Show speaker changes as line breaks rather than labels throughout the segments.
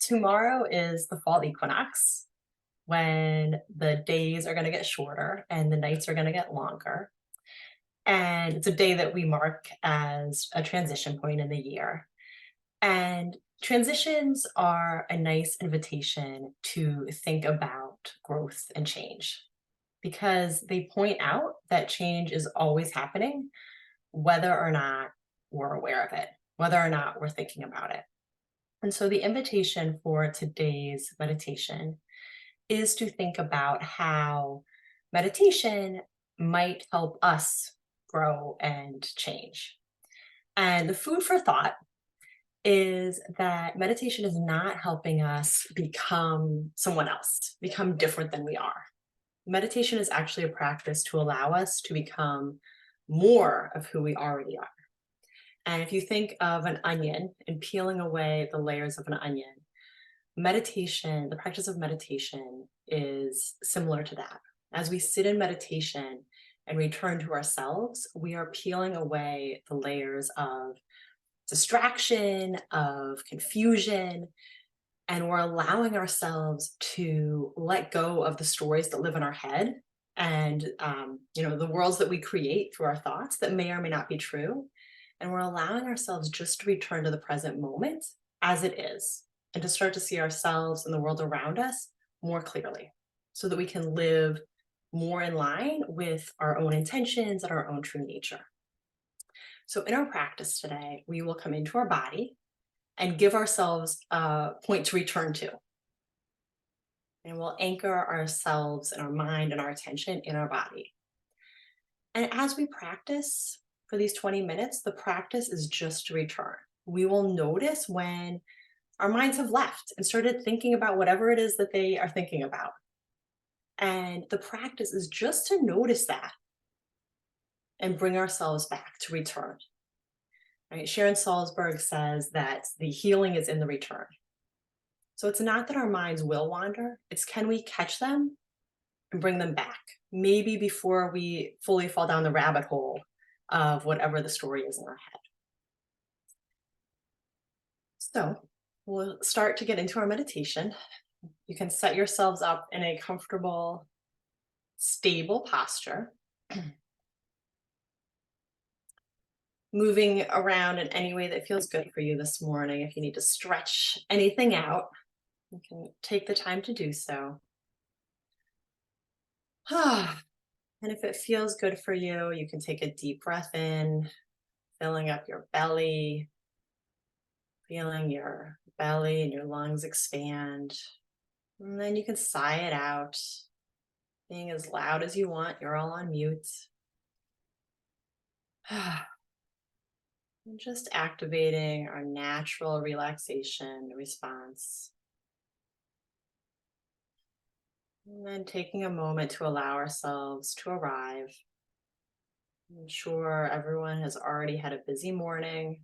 tomorrow is the fall equinox when the days are going to get shorter and the nights are going to get longer. And it's a day that we mark as a transition point in the year. And transitions are a nice invitation to think about growth and change because they point out that change is always happening, whether or not we're aware of it, whether or not we're thinking about it. And so the invitation for today's meditation is to think about how meditation might help us grow and change. And the food for thought is that meditation is not helping us become someone else, become different than we are. Meditation is actually a practice to allow us to become more of who we already are. And if you think of an onion and peeling away the layers of an onion, meditation, the practice of meditation is similar to that. As we sit in meditation and return to ourselves, we are peeling away the layers of distraction, of confusion, and we're allowing ourselves to let go of the stories that live in our head and the worlds that we create through our thoughts that may or may not be true. And we're allowing ourselves just to return to the present moment as it is and to start to see ourselves and the world around us more clearly so that we can live more in line with our own intentions and our own true nature. So in our practice today, we will come into our body and give ourselves a point to return to. And we'll anchor ourselves and our mind and our attention in our body. And as we practice for these 20 minutes, the practice is just to return. We will notice when our minds have left and started thinking about whatever it is that they are thinking about. And the practice is just to notice that and bring ourselves back to return. Right? Sharon Salzberg says that the healing is in the return. So it's not that our minds will wander, it's can we catch them and bring them back, maybe before we fully fall down the rabbit hole of whatever the story is in our head. So we'll start to get into our meditation. You can set yourselves up in a comfortable, stable posture. Moving around in any way that feels good for you this morning. If you need to stretch anything out, you can take the time to do so. And if it feels good for you, you can take a deep breath in, filling up your belly, feeling your belly and your lungs expand. And then you can sigh it out, being as loud as you want. You're all on mute. And just activating our natural relaxation response. And then taking a moment to allow ourselves to arrive. I'm sure everyone has already had a busy morning.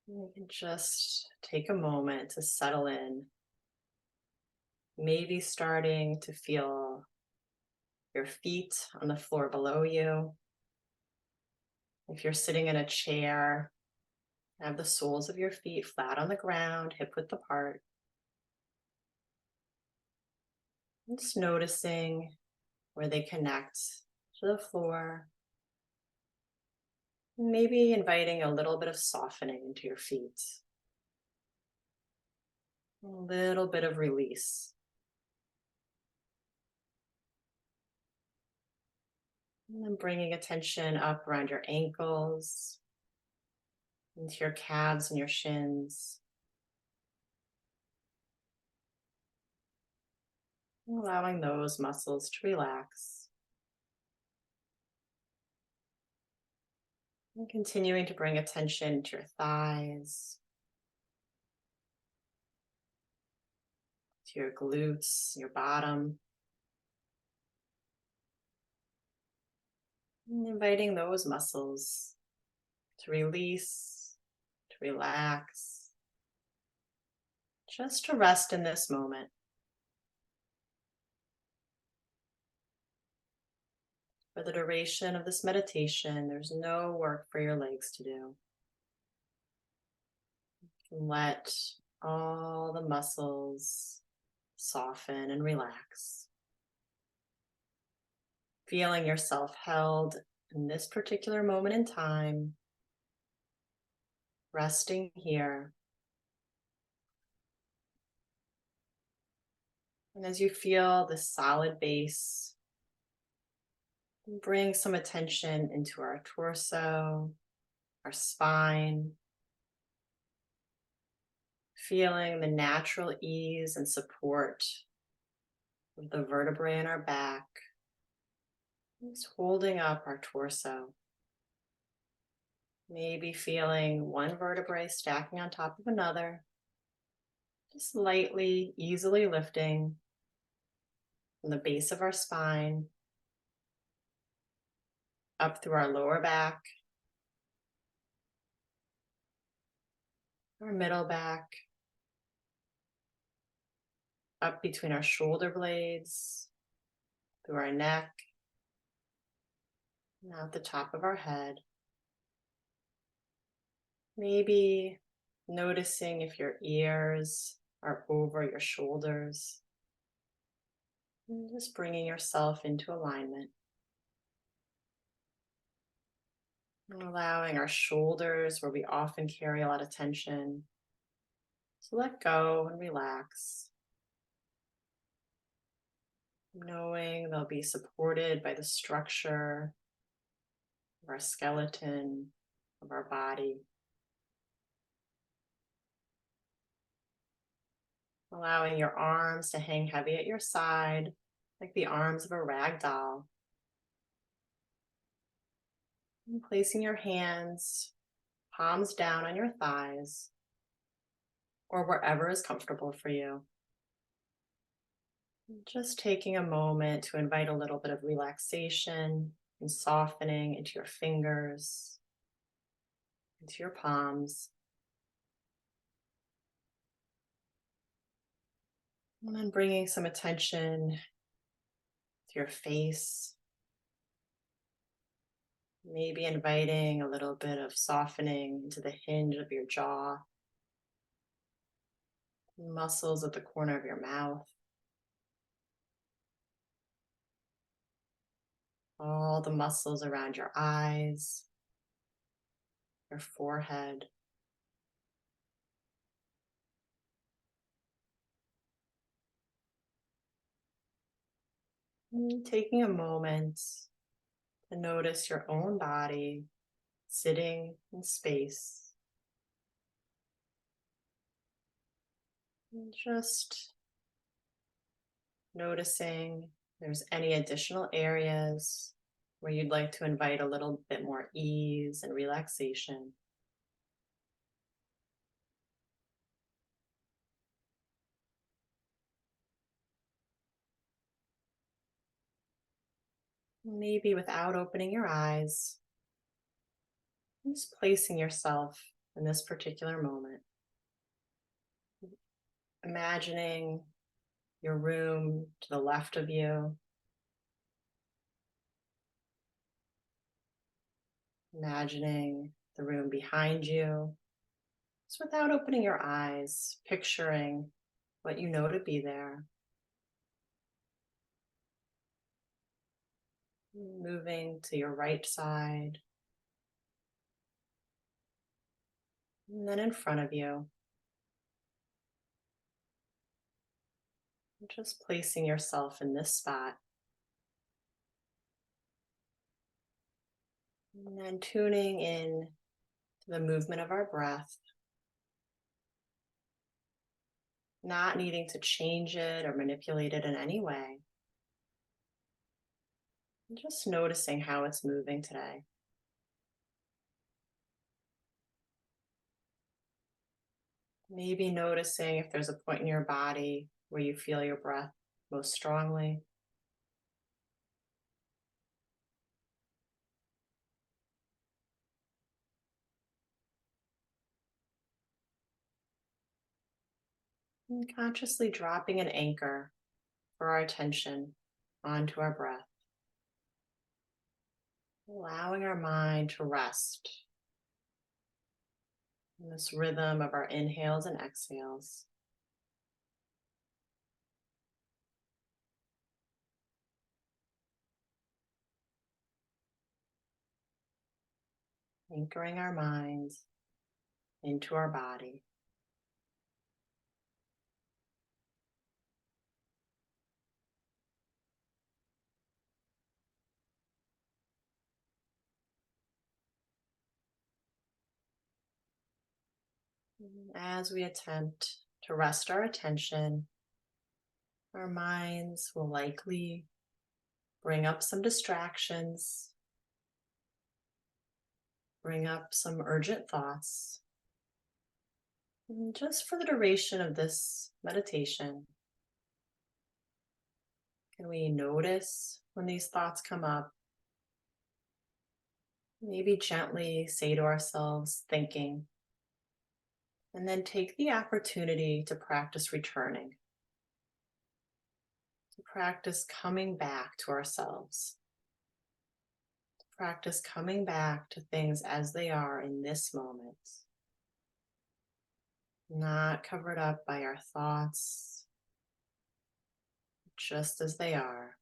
You can just take a moment to settle in. Maybe starting to feel your feet on the floor below you. If you're sitting in a chair, have the soles of your feet flat on the ground, hip width apart. Just noticing where they connect to the floor. Maybe inviting a little bit of softening into your feet. A little bit of release. And then bringing attention up around your ankles, into your calves and your shins. Allowing those muscles to relax. And continuing to bring attention to your thighs, to your glutes, your bottom. And inviting those muscles to release, to relax, just to rest in this moment. For the duration of this meditation, there's no work for your legs to do. Let all the muscles soften and relax. Feeling yourself held in this particular moment in time, resting here. And as you feel the solid base, bring some attention into our torso, our spine, feeling the natural ease and support of the vertebrae in our back, just holding up our torso. Maybe feeling one vertebrae stacking on top of another, just lightly, easily lifting from the base of our spine up through our lower back, our middle back, up between our shoulder blades, through our neck, and out the top of our head. Maybe noticing if your ears are over your shoulders, and just bringing yourself into alignment. And allowing our shoulders, where we often carry a lot of tension, to let go and relax. Knowing they'll be supported by the structure of our skeleton, of our body. Allowing your arms to hang heavy at your side, like the arms of a rag doll. And placing your hands, palms down on your thighs, or wherever is comfortable for you. Just taking a moment to invite a little bit of relaxation and softening into your fingers, into your palms. And then bringing some attention to your face. Maybe inviting a little bit of softening into the hinge of your jaw, muscles at the corner of your mouth, all the muscles around your eyes, your forehead. And taking a moment to notice your own body sitting in space. And just noticing if there's any additional areas where you'd like to invite a little bit more ease and relaxation. Maybe without opening your eyes, just placing yourself in this particular moment. Imagining your room to the left of you. Imagining the room behind you. Just without opening your eyes, picturing what you know to be there. Moving to your right side. And then in front of you. Just placing yourself in this spot. And then tuning in to the movement of our breath. Not needing to change it or manipulate it in any way. And just noticing how it's moving today. Maybe noticing if there's a point in your body where you feel your breath most strongly. And consciously dropping an anchor for our attention onto our breath. Allowing our mind to rest. in this rhythm of our inhales and exhales. Anchoring our minds into our body. As we attempt to rest our attention, our minds will likely bring up some distractions, bring up some urgent thoughts. And just for the duration of this meditation, can we notice when these thoughts come up? Maybe gently say to ourselves, thinking, and then take the opportunity to practice returning, to practice coming back to ourselves, to practice coming back to things as they are in this moment, not covered up by our thoughts, just as they are,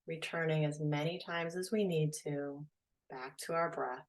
returning as many times as we need to back to our breath.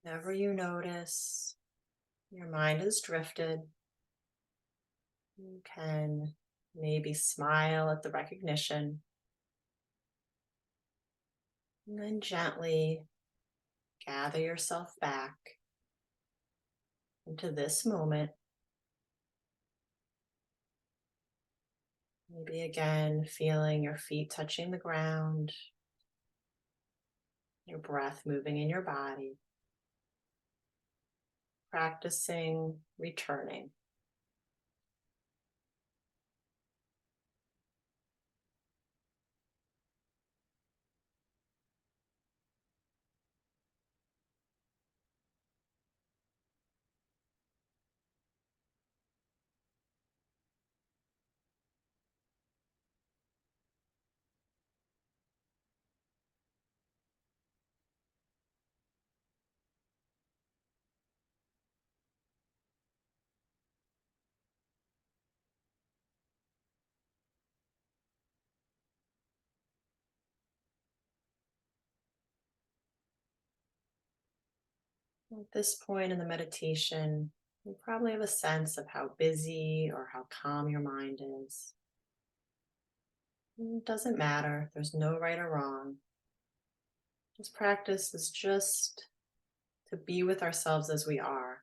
Whenever you notice your mind has drifted, you can maybe smile at the recognition and then gently gather yourself back into this moment. Maybe again feeling your feet touching the ground, your breath moving in your body, practicing returning. At this point in the meditation, you probably have a sense of how busy or how calm your mind is. It doesn't matter, there's no right or wrong. This practice is just to be with ourselves as we are,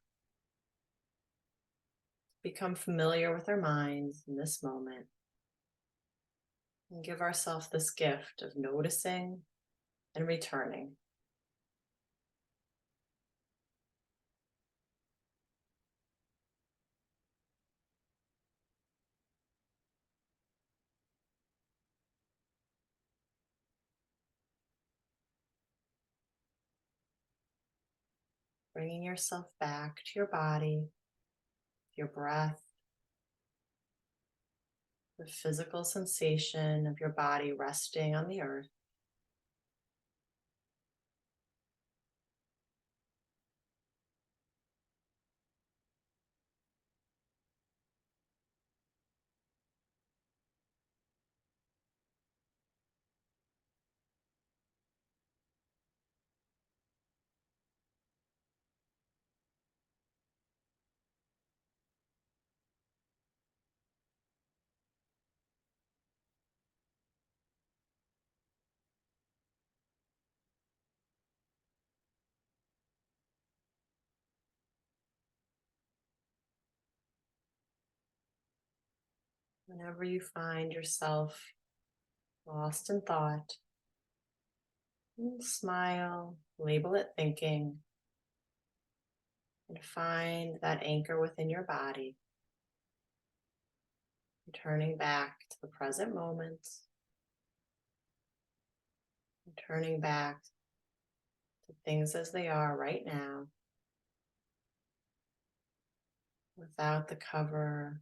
become familiar with our minds in this moment, and give ourselves this gift of noticing and returning. Bringing yourself back to your body, your breath, the physical sensation of your body resting on the earth. Whenever you find yourself lost in thought, smile, label it thinking, and find that anchor within your body, returning back to the present moment, returning back to things as they are right now, without the cover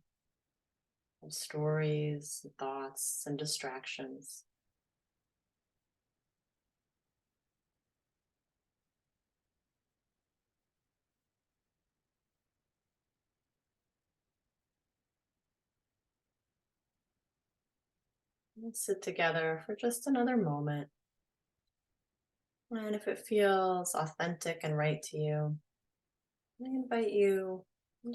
of stories, and thoughts, and distractions. Let's sit together for just another moment. And if it feels authentic and right to you, I invite you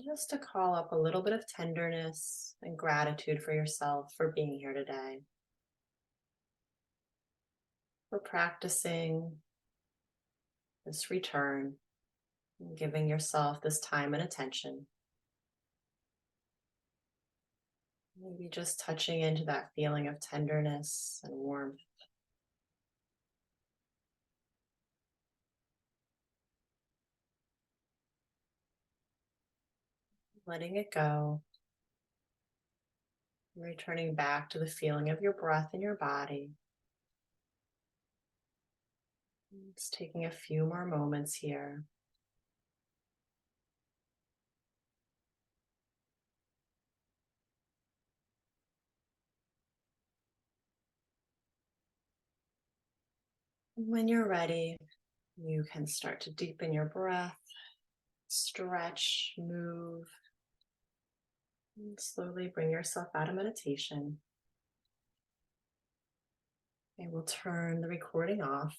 just to call up a little bit of tenderness and gratitude for yourself for being here today, for practicing this return and giving yourself this time and attention. Maybe just touching into that feeling of tenderness and warmth. Letting it go. Returning back to the feeling of your breath in your body. Just taking a few more moments here. And when you're ready, you can start to deepen your breath, stretch, move, and slowly bring yourself out of meditation. I will turn the recording off.